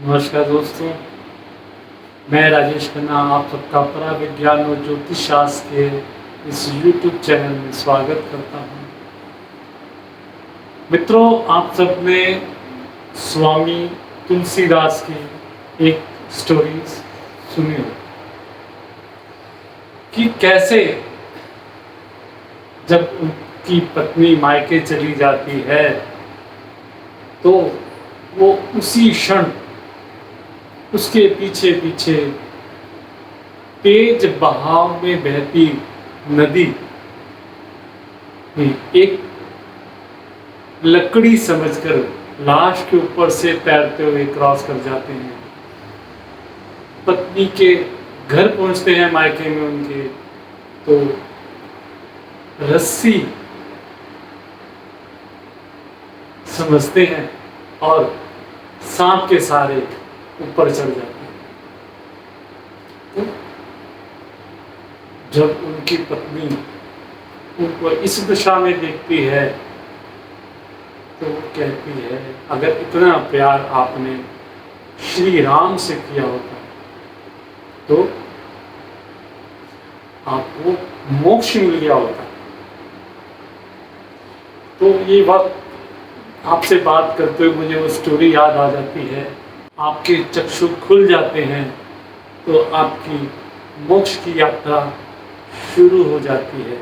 नमस्कार दोस्तों, मैं राजेश खन्ना आप सबका परा विज्ञान और ज्योतिष शास्त्र के इस YouTube चैनल में स्वागत करता हूँ। मित्रों, आप सबने स्वामी तुलसीदास की एक स्टोरी सुनी हो कि कैसे जब उनकी पत्नी मायके चली जाती है तो वो उसी क्षण उसके पीछे पीछे तेज बहाव में बहती नदी एक लकड़ी समझकर लाश के ऊपर से तैरते हुए क्रॉस कर जाते हैं। पत्नी के घर पहुंचते हैं मायके में उनके, तो रस्सी समझते हैं और सांप के सहारे ऊपर चढ़ जाते हैं। तो जब उनकी पत्नी उनको इस दशा में देखती है तो वो कहती है, अगर इतना प्यार आपने श्री राम से किया होता तो आपको मोक्ष मिल गया होता। तो ये बात आपसे बात करते हुए मुझे वो स्टोरी याद आ जाती है। आपके चक्षु खुल जाते हैं तो आपकी मोक्ष की यात्रा शुरू हो जाती है,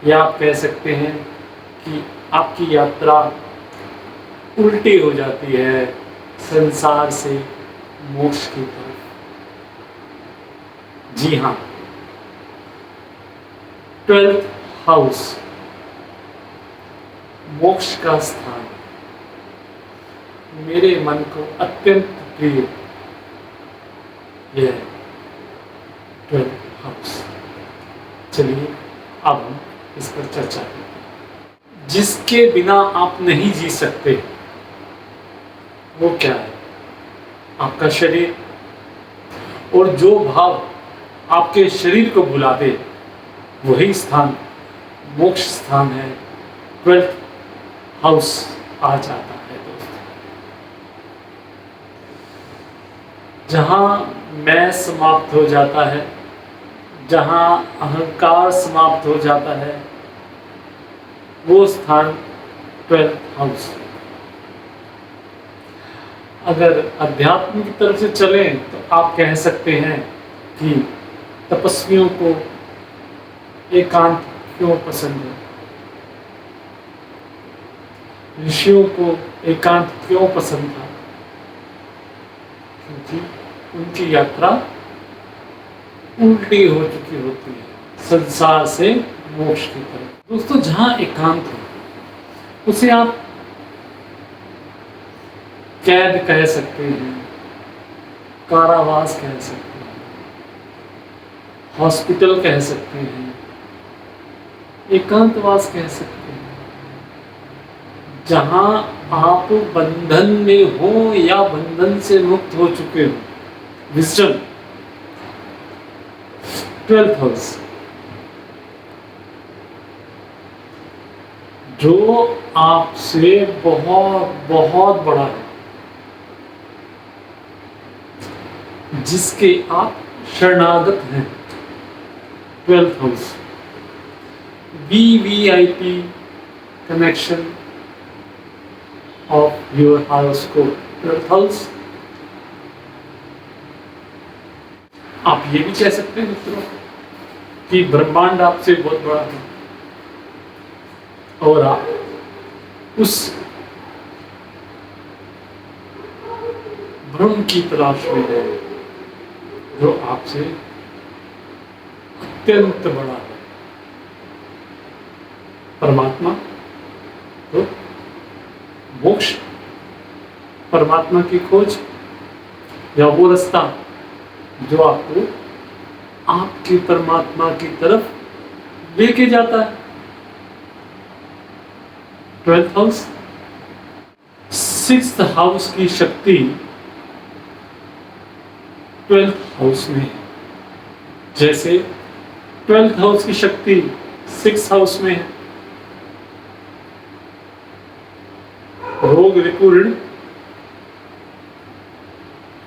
या आप कह सकते हैं कि आपकी यात्रा उल्टी हो जाती है संसार से मोक्ष की तरफ। जी हाँ, 12th हाउस मोक्ष का स्थान मेरे मन को अत्यंत प्रिय यह 12th हाउस। चलिए अब हम इस पर चर्चा करते हैं। जिसके बिना आप नहीं जी सकते वो क्या है? आपका शरीर। और जो भाव आपके शरीर को भुला दे वही स्थान मोक्ष स्थान है, 12th हाउस आ जाता है दोस्तों। जहाँ मैं समाप्त हो जाता है, जहाँ अहंकार समाप्त हो जाता है, वो स्थान 12th हाउस। अगर अध्यात्म की तरफ से चलें तो आप कह सकते हैं कि तपस्वियों को एकांत क्यों पसंद है, ऋषियों को एकांत क्यों पसंद था? क्योंकि उनकी यात्रा उल्टी हो चुकी होती है संसार से मोक्ष की तरफ। दोस्तों, जहां एकांत हो उसे आप कैद कह सकते हैं, कारावास कह सकते हैं, हॉस्पिटल कह सकते हैं, एकांतवास कह सकते हैं। जहां आप बंधन में हो या बंधन से मुक्त हो चुके हो, विजडम 12th हाउस जो आपसे बहुत बहुत बड़ा है, जिसके आप शरणागत हैं, 12th house VVIP connection of your horoscope 12th house. आप ये भी कह सकते हैं मित्रों कि ब्रह्मांड आपसे बहुत बड़ा है और आप उस ब्रह्म की तलाश में है जो आपसे अत्यंत बड़ा है, परमात्मा। तो मोक्ष, परमात्मा की खोज या वो रास्ता जो आपको आपके परमात्मा की तरफ लेके जाता है, 12th हाउस। 6th हाउस की शक्ति 12th हाउस में है, जैसे 12th हाउस की शक्ति 6th हाउस में है। रोग रिपू ऋण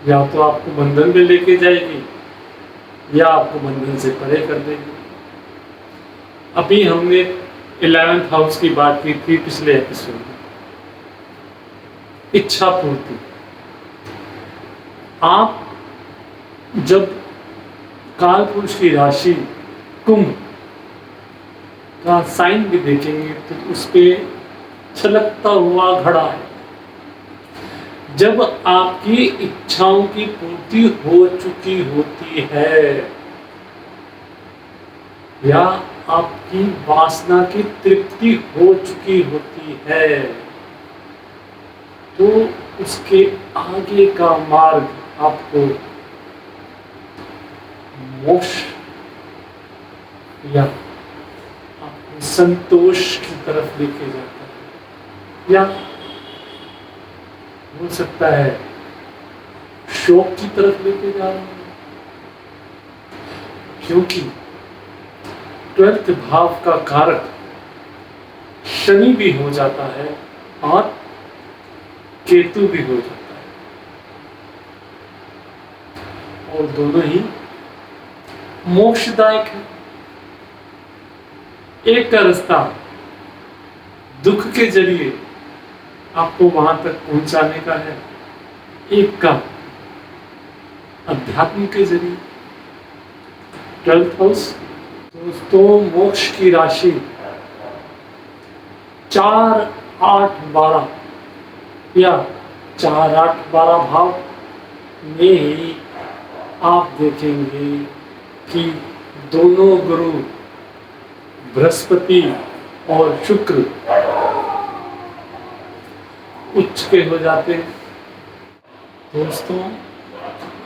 या तो आपको बंधन में लेके जाएगी या आपको बंधन से परे कर देगी। अभी हमने 11th हाउस की बात की थी पिछले एपिसोड में, इच्छा पूर्ति। आप जब काल पुरुष की राशि कुंभ का साइन भी देखेंगे तो उस पे छलकता हुआ घड़ा है। जब आपकी इच्छाओं की पूर्ति हो चुकी होती है या आपकी वासना की तृप्ति हो चुकी होती है तो उसके आगे का मार्ग आपको मोक्ष या आपको संतोष की तरफ लेके जाता है, या हो सकता है शोक की तरफ लेके जा रहा है। क्योंकि 12th भाव का कारक शनि भी हो जाता है और केतु भी हो जाता है, और दोनों ही मोक्षदायक है। एक का रास्ता दुख के जरिए आपको वहां तक पहुंचाने का है, एक का अध्यात्म के जरिए। 12th हाउस दोस्तों मोक्ष की राशि 4, 8, 12 या 4, 8, 12 भाव में ही आप देखेंगे कि दोनों गुरु बृहस्पति और शुक्र उच्च के हो जाते हैं। दोस्तों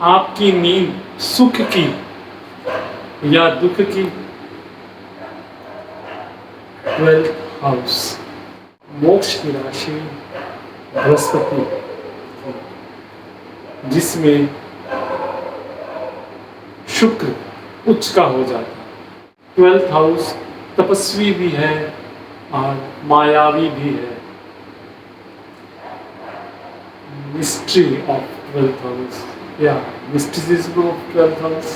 आपकी नींद सुख की या दुख की 12th हाउस मोक्ष की राशि बृहस्पति जिसमें शुक्र उच्च का हो जाता है। 12th हाउस तपस्वी भी है और मायावी भी है। मिस्ट्री ऑफ 12th हाउस या मिस्टिसिज्म ऑफ 12th हाउस।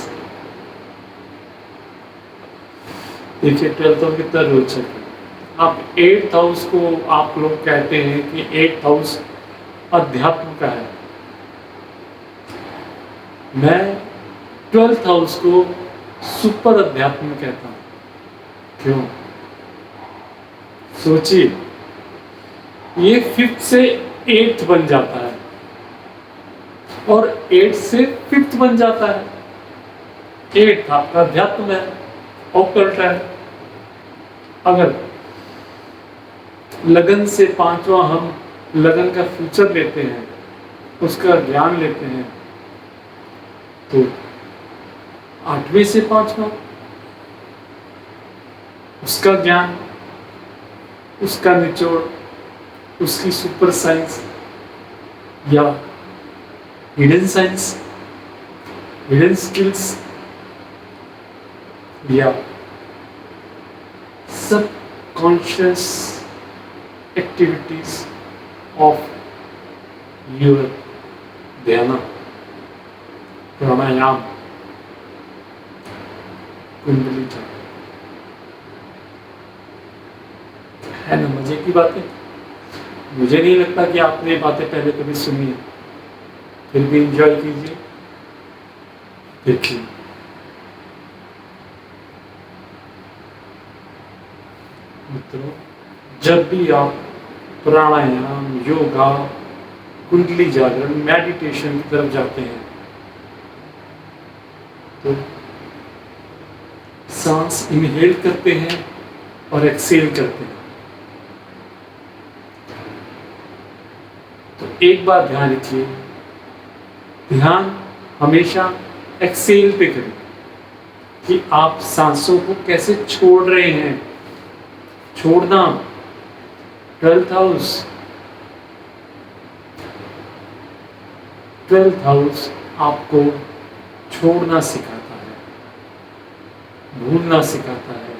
देखिए 12th हाउस कितना रोचक है। आप 8th हाउस को आप लोग कहते हैं कि 8th हाउस अध्यात्म का है, मैं 12th हाउस को सुपर अध्यात्म कहता हूं। क्यों? सोचिए, ये 5th से 8th बन जाता है और 8th से 5th बन जाता है। 8th आपका अध्यात्म है, ऑकल्ट है। अगर लगन से 5वां हम लगन का फ्यूचर लेते हैं, उसका ज्ञान लेते हैं, तो 8वें से 5वां उसका ज्ञान, उसका निचोड़, उसकी सुपर साइंस या हिडन साइंस, हिडन स्किल्स या सब कॉन्शियस एक्टिविटीज ऑफ योर ध्यान, प्राणायाम, कुंडली चक्र है ना। मजे की बातें, मुझे नहीं लगता कि आपने ये बातें पहले कभी सुनी है, फिर भी एंजॉय कीजिए, देखिए। मित्रों, जब भी आप प्राणायाम, योगा, कुंडली जागरण, मेडिटेशन की तरफ जाते हैं तो सांस इनहेल करते हैं और एक्सेल करते हैं। तो एक बात ध्यान रखिए, ध्यान हमेशा एक्सेल पे करें कि आप सांसों को कैसे छोड़ रहे हैं। छोड़ना 12th हाउस, 12th हाउस आपको छोड़ना सिखाता है, भूलना सिखाता है,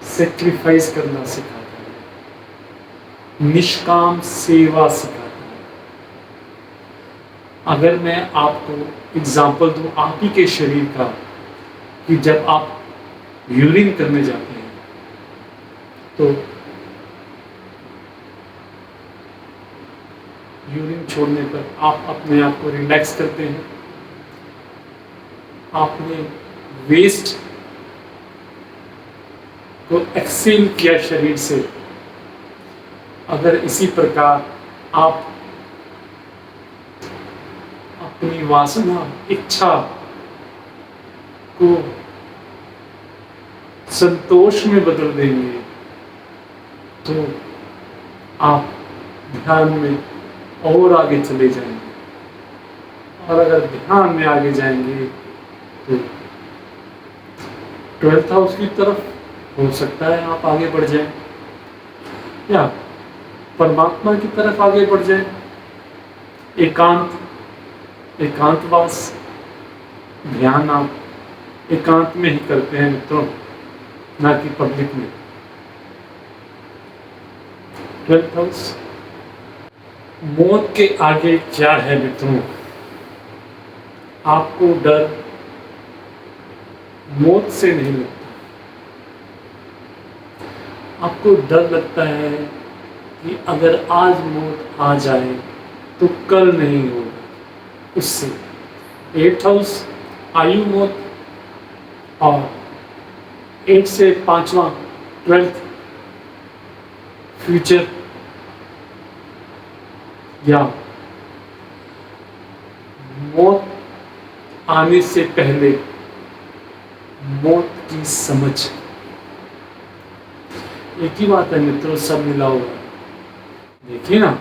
सेक्रीफाइस करना सिखाता है, निष्काम सेवा सिखाता है। अगर मैं आपको एग्जाम्पल दूं आप ही के शरीर का, कि जब आप यूरिन करने जाते हैं तो यूरिन छोड़ने पर आप अपने आप को रिलैक्स करते हैं, आपने वेस्ट को एक्सेल किया शरीर से। अगर इसी प्रकार आप अपनी वासना, इच्छा को संतोष में बदल देंगे तो आप ध्यान में और आगे चले जाएंगे, और अगर ध्यान में आगे जाएंगे तो 12th हाउस की तरफ हो सकता है आप आगे बढ़ जाएं, या परमात्मा की तरफ आगे बढ़ जाएं। एकांतवास ध्यान आप एकांत में ही करते हैं मित्रों, ना कि पब्लिक में। 12th हाउस, मौत के आगे क्या है मित्रों? आपको डर मौत से नहीं लगता, आपको डर लगता है कि अगर आज मौत आ जाए तो कल नहीं होगा उससे। 8th हाउस आयु मौत, और 8 से 5वां 12th फ्यूचर, या मौत आने से पहले मौत की समझ। एक ही बात है मित्रों, सब मिला हुआ। देखिए ना,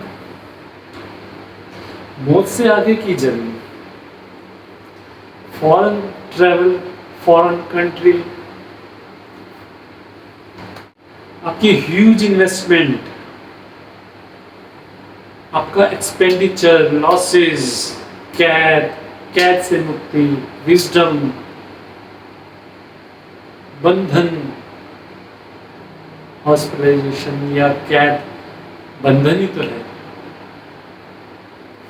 मौत से आगे की journey, foreign travel, foreign country, आपकी ह्यूज इन्वेस्टमेंट, आपका एक्सपेंडिचर, लॉसेस, कैद से मुक्ति, विजडम, बंधन, हॉस्पिटलाइजेशन या कैद, बंधन ही तो है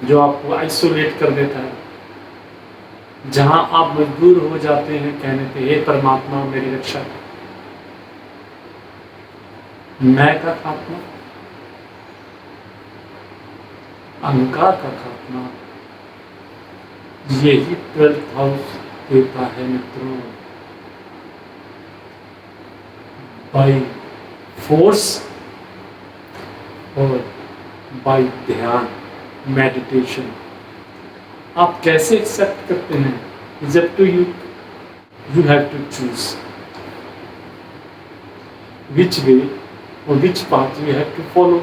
जो आपको आइसोलेट कर देता है, जहां आप मजबूर हो जाते हैं कहने पे हे परमात्मा मेरी रक्षा कर। मैं का खात्मा, अहंकार का खात्मा, यही 12th हाउस देता है मित्रों। बाय फोर्स और बाय ध्यान, मेडिटेशन। आप कैसे एक्सेप्ट करते हैं? It's up to you, you have to choose which way और which path you have to follow.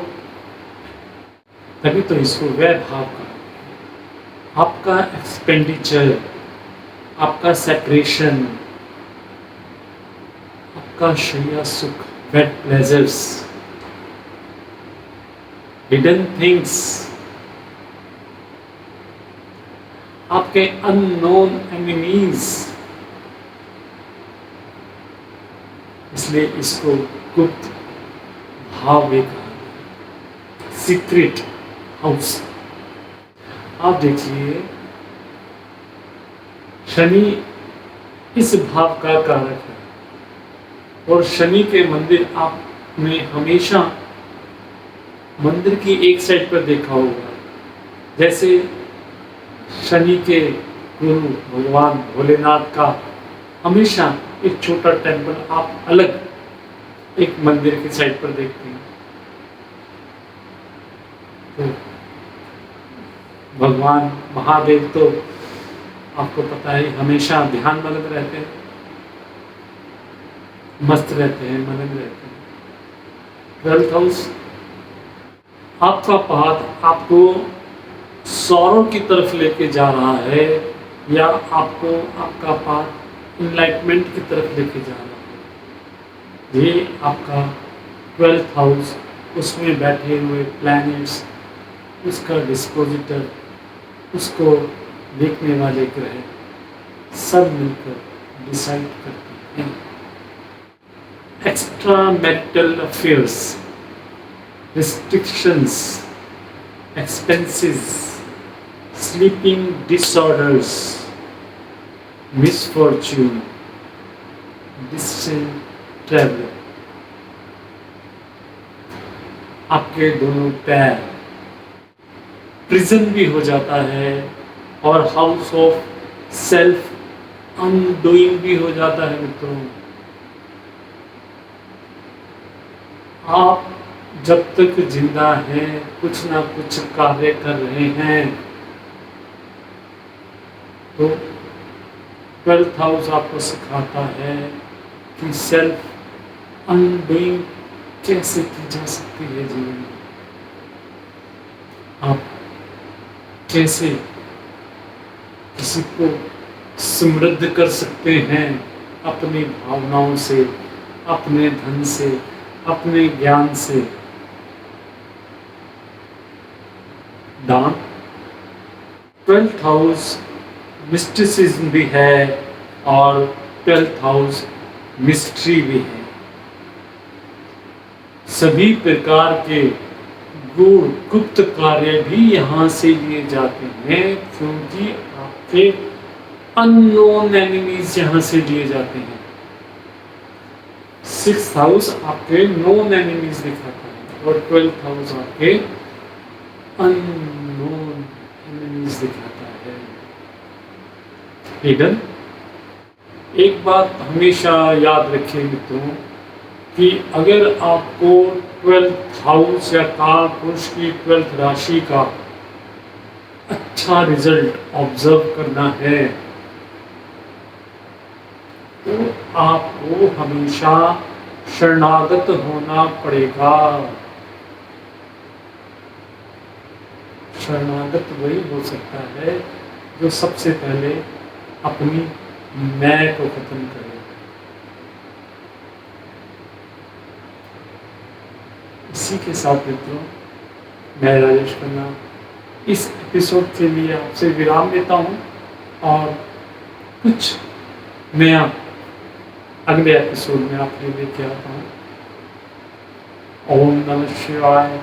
तभी तो इसको वैभाव का, आपका एक्सपेंडिचर, आपका सेपरेशन, आपका शैया सुख, वेट प्लेजर्स, हिडन थिंग्स, आपके अननोन एनिमीज, इसलिए इसको गुप्त भाव कहा, सीक्रेट हाउस। आप देखिए, शनि इस भाव का कारक है, और शनि के मंदिर आपने हमेशा मंदिर की एक साइड पर देखा होगा। जैसे शनि के गुरु भगवान भोलेनाथ का हमेशा एक छोटा टेम्पल आप अलग एक मंदिर की साइड पर देखते हैं। तो भगवान महादेव तो आपको पता है हमेशा ध्यान मग्न रहते हैं, मस्त रहते हैं, मगन रहते हैं। 12th हाउस, आपका पाथ आपको सौरों की तरफ लेके जा रहा है, या आपको आपका पाथ इनलाइटमेंट की तरफ लेके जा रहा है। ये आपका 12th हाउस, उसमें बैठे हुए प्लैनेट्स, उसका डिस्पोजिटर, उसको देखने वाले ग्रह, सब मिलकर डिसाइड करते हैं। Extra marital affairs, restrictions, expenses, sleeping disorders, misfortune, distant traveler, आपके दोनों पैर प्रिजन भी हो जाता है और हाउस ऑफ सेल्फ अनडूइंग भी हो जाता है। मित्रों, आप जब तक जिंदा हैं कुछ ना कुछ कार्य कर रहे हैं, तो 12th हाउस आपको सिखाता है कि सेल्फ अनडूइंग कैसे की जा सकती है जीवन में। आप कैसे किसी को समृद्ध कर सकते हैं अपनी भावनाओं से, अपने धन से, अपने ज्ञान से। दान 12th हाउस मिस्टिसिज्म भी है और 12th हाउस मिस्ट्री भी है। सभी प्रकार के गूढ़ गुप्त कार्य भी यहाँ से लिए जाते हैं, क्योंकि आपके अननोन एनिमीज यहाँ से लिए जाते हैं। 6th हाउस आपके नोन एनिमीज दिखाता है और 12th हाउस आपके अननोन एनिमीज दिखाता है। हिडन, एक बात हमेशा याद रखिए मित्रों कि अगर आपको 12th हाउस या कालपुरुष की 12th राशि का अच्छा रिजल्ट ऑब्जर्व करना है, तो आपको हमेशा शरणागत होना पड़ेगा। शरणागत वही हो सकता है जो सबसे पहले अपनी मैं को खत्म करे। इसी के साथ मित्रों, मैं राजेश खन्ना इस एपिसोड के लिए आपसे विराम लेता हूँ और कुछ नया अगले एपिसोड में आपके लिए लेके आता हूँ। ओम नमः शिवाय।